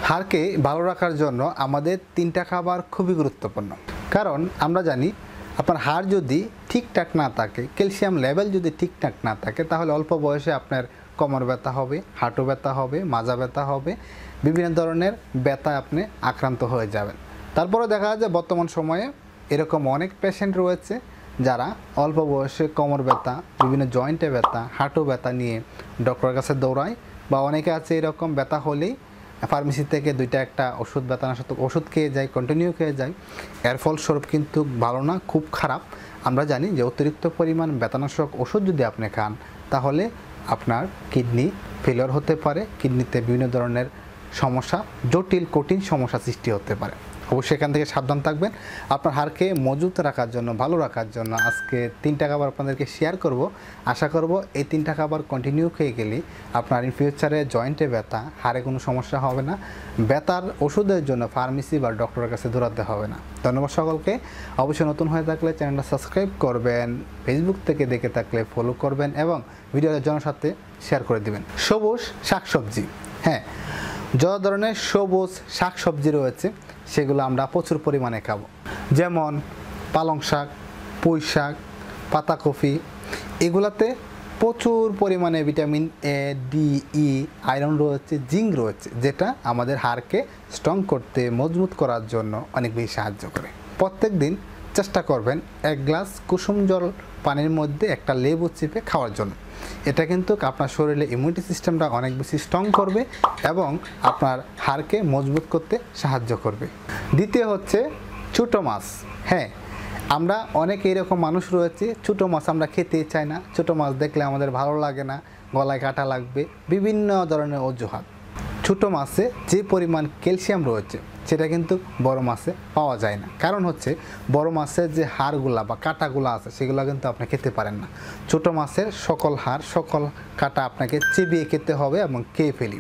হাড়কে ভালো রাখার জন্য আমাদের 3টা খাবার খুবই গুরুত্বপূর্ণ। কারণ আমরা জানি আপনার হাড় যদি ঠিকঠাক না থাকে, ক্যালসিয়াম লেভেল যদি ঠিকঠাক না থাকে, তাহলে অল্প বয়সে আপনার কোমর ব্যথা হবে, হাঁটু ব্যথা হবে, মাজা ব্যথা হবে, বিভিন্ন ধরনের ব্যথা আপনি আক্রান্ত হয়ে যাবেন। তারপরে দেখা যায় বর্তমান সময়ে এরকম অনেক পেশেন্ট রয়েছে যারা অল্প বয়সে কোমর ব্যথা, বিভিন্ন জয়েন্টে ব্যথা, হাঁটু ব্যথা নিয়ে ডক্টরের কাছে দৌড়ায়, বা অনেকে আছে এরকম ব্যথা হলেই ফার্মেসি থেকে 2টা একটা ওষুধ, ব্যথানাশক ওষুধ খেয়ে যায়, কন্টিনিউ খেয়ে যায়। এর ফলস্বরূপ কিন্তু ভালো না, খুব খারাপ। আমরা জানি যে অতিরিক্ত পরিমাণ ব্যথানাশক ওষুধ যদি আপনি খান, তাহলে আপনার কিডনি ফেলিওর হতে পারে, কিডনিতে বিভিন্ন ধরনের সমস্যা, জটিল কঠিন সমস্যা সৃষ্টি হতে পারে। অবশ্যই এখান থেকে সাবধান থাকবেন। আপনার হাড়কে মজবুত রাখার জন্য, ভালো রাখার জন্য আজকে 3টা খাবার আপনাদেরকে শেয়ার করব। আশা করব এই 3টা খাবার কন্টিনিউ খেয়ে গেলে আপনার ইন ফিউচারে জয়েন্টে ব্যথা, হাড়ে কোনো সমস্যা হবে না, ব্যথার ওষুধের জন্য ফার্মেসি বা ডক্টরের কাছে দৌড়াতে হবে না। ধন্যবাদ সকলকে। অবশ্যই নতুন হয়ে থাকলে চ্যানেলটা সাবস্ক্রাইব করবেন, ফেসবুক থেকে দেখে থাকলে ফলো করবেন এবং ভিডিওটা জনের সাথে শেয়ার করে দিবেন। সবুজ শাকসবজি, হ্যাঁ, যত ধরনের সবুজ শাকসবজি রয়েছে সেগুলো আমরা প্রচুর পরিমাণে খাবো। যেমন পালং শাক, পুঁই শাক, পাতাকপি, এগুলাতে প্রচুর পরিমাণে vitamin A, D, E, iron রয়েছে, জিঙ্ক রয়েছে, যেটা আমাদের হাড়কে স্ট্রং করতে, মজবুত করার জন্য অনেক বেশি সাহায্য করে। প্রত্যেক দিন চেষ্টা করবেন 1 গ্লাস কুসুম জল পানির মধ্যে একটা লেবু চিপে খাওয়ার জন্য। এটা কিন্তু আপনার শরীরে ইমিউনিটি সিস্টেমটা অনেক বেশি স্ট্রং করবে এবং আপনার হাড়কে মজবুত করতে সাহায্য করবে। দ্বিতীয় হচ্ছে ছোটো মাছ। হ্যাঁ, আমরা অনেক এরকম মানুষ রয়েছে, ছোটো মাছ আমরা খেতেই চাই না, ছোটো মাছ দেখলে আমাদের ভালো লাগে না, গলায় কাটা লাগবে, বিভিন্ন ধরনের অজুহাত। ছোটো মাছে যে পরিমাণ ক্যালসিয়াম রয়েছে সেটা কিন্তু বড় মাছে পাওয়া যায় না। কারণ হচ্ছে বড় মাছের যে হাড়গুলা বা কাঁটাগুলো আছে সেগুলো কিন্তু আপনি খেতে পারেন না। ছোটো মাছের সকল হাড়, সকল কাঁটা আপনাকে চিবিয়ে খেতে হবে এবং খেয়ে ফেলি।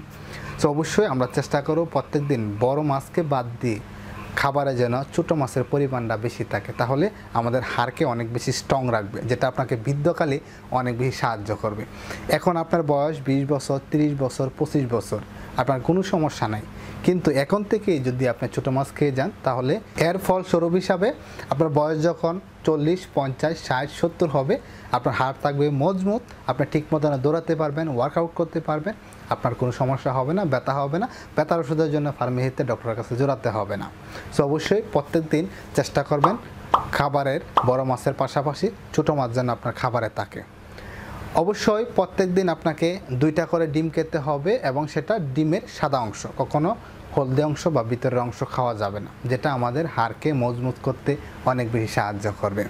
তো অবশ্যই আমরা চেষ্টা করব প্রত্যেক দিন বড় মাছকে বাদ দিয়ে খাবারে যেন ছোটো মাছের পরিমাণটা বেশি থাকে, তাহলে আমাদের হাড়কে অনেক বেশি স্ট্রং রাখবে, যেটা আপনাকে বৃদ্ধকালে অনেক বেশি সাহায্য করবে। এখন আপনার বয়স 20 বছর, 30 বছর, 25 বছর, আপনার কোনো সমস্যা নাই, কিন্তু এখন থেকেই যদি আপনি ছোটো মাছ খেয়ে যান, তাহলে এর ফলস্বরূপ হিসাবে আপনার বয়স যখন 40, 50, 60, 70 হবে, আপনার হাড় থাকবে মজবুত, আপনি ঠিক মতো দৌড়াতে পারবেন, ওয়ার্কআউট করতে পারবেন, আপনার কোনো সমস্যা হবে না, ব্যথা হবে না, ব্যথার ওষুধের জন্য ফার্মেসিতে ডক্টরের কাছে জোড়াতে হবে না। সো অবশ্যই প্রত্যেক দিন চেষ্টা করবেন খাবারের বড় মাছের পাশাপাশি ছোটো মাছ যেন আপনার খাবারে থাকে। অবশ্যই প্রত্যেক দিন আপনাকে 2টা করে ডিম খেতে হবে এবং সেটা ডিমের সাদা অংশ, কখনো হলদে অংশ বা ভিতরের অংশ খাওয়া যাবে না, যেটা আমাদের হাড়কে মজবুত করতে অনেক বেশি সাহায্য করবে।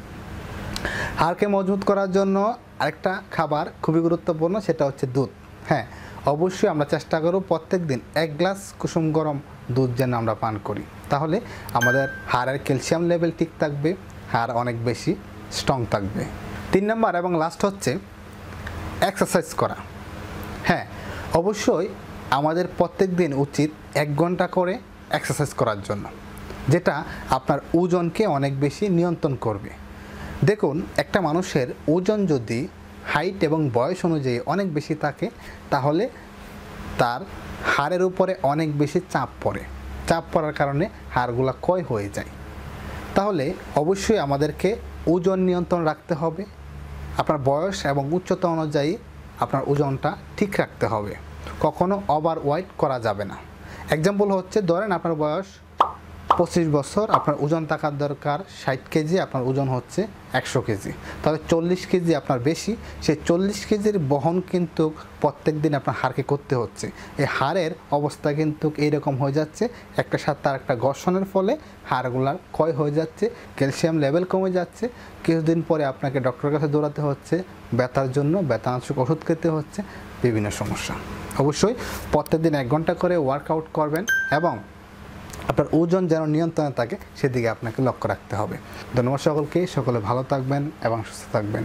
হাড়কে মজবুত করার জন্য আরেকটা খাবার খুবই গুরুত্বপূর্ণ, সেটা হচ্ছে দুধ। হ্যাঁ, অবশ্যই আমরা চেষ্টা করব প্রত্যেক দিন 1 গ্লাস কুসুম গরম দুধ যেন আমরা পান করি, তাহলে আমাদের হাড়ের ক্যালসিয়াম লেভেল ঠিক থাকবে, হাড় অনেক বেশি স্ট্রং থাকবে। 3 নম্বর এবং লাস্ট হচ্ছে এক্সারসাইজ করা। হ্যাঁ, অবশ্যই আমাদের প্রত্যেক দিন উচিত 1 ঘন্টা করে এক্সারসাইজ করার জন্য, যেটা আপনার ওজনকে অনেক বেশি নিয়ন্ত্রণ করবে। দেখুন, একটা মানুষের ওজন যদি হাইট এবং বয়স অনুযায়ী অনেক বেশি থাকে, তাহলে তার হাড়ের উপরে অনেক বেশি চাপ পড়ে, চাপ পড়ার কারণে হাড়গুলা ক্ষয় হয়ে যায়। তাহলে অবশ্যই আমাদেরকে ওজন নিয়ন্ত্রণ রাখতে হবে, আপনার বয়স এবং উচ্চতা অনুযায়ী আপনার ওজনটা ঠিক রাখতে হবে, কখনো ওভার ওয়েট করা যাবে না। এক্সাম্পল হচ্ছে, ধরেন আপনার বয়স 25 বছর, আপনার ওজন থাকার দরকার 60 কেজি, আপনার ওজন হচ্ছে 100 কেজি, তাহলে 40 কেজি আপনার বেশি, সেই 40 কেজির বহন কিন্তু প্রত্যেক দিন আপনার হাড়কে করতে হচ্ছে। এই হাড়ের অবস্থা কিন্তু এইরকম হয়ে যাচ্ছে, একটা সাথে তার একটা ঘর্ষণের ফলে হাড়গুলার ক্ষয় হয়ে যাচ্ছে, ক্যালসিয়াম লেভেল কমে যাচ্ছে, কিছুদিন পরে আপনাকে ডক্টরের কাছে দৌড়াতে হচ্ছে, ব্যথার জন্য ব্যথানাশক ওষুধ খেতে হচ্ছে, বিভিন্ন সমস্যা। অবশ্যই প্রত্যেক দিন 1 ঘন্টা করে ওয়ার্কআউট করবেন এবং আপনার ওজন যেন নিয়ন্ত্রণে থাকে সেদিকে আপনাকে লক্ষ্য রাখতে হবে। ধন্যবাদ সকলকে, সকলে ভালো থাকবেন এবং সুস্থ থাকবেন।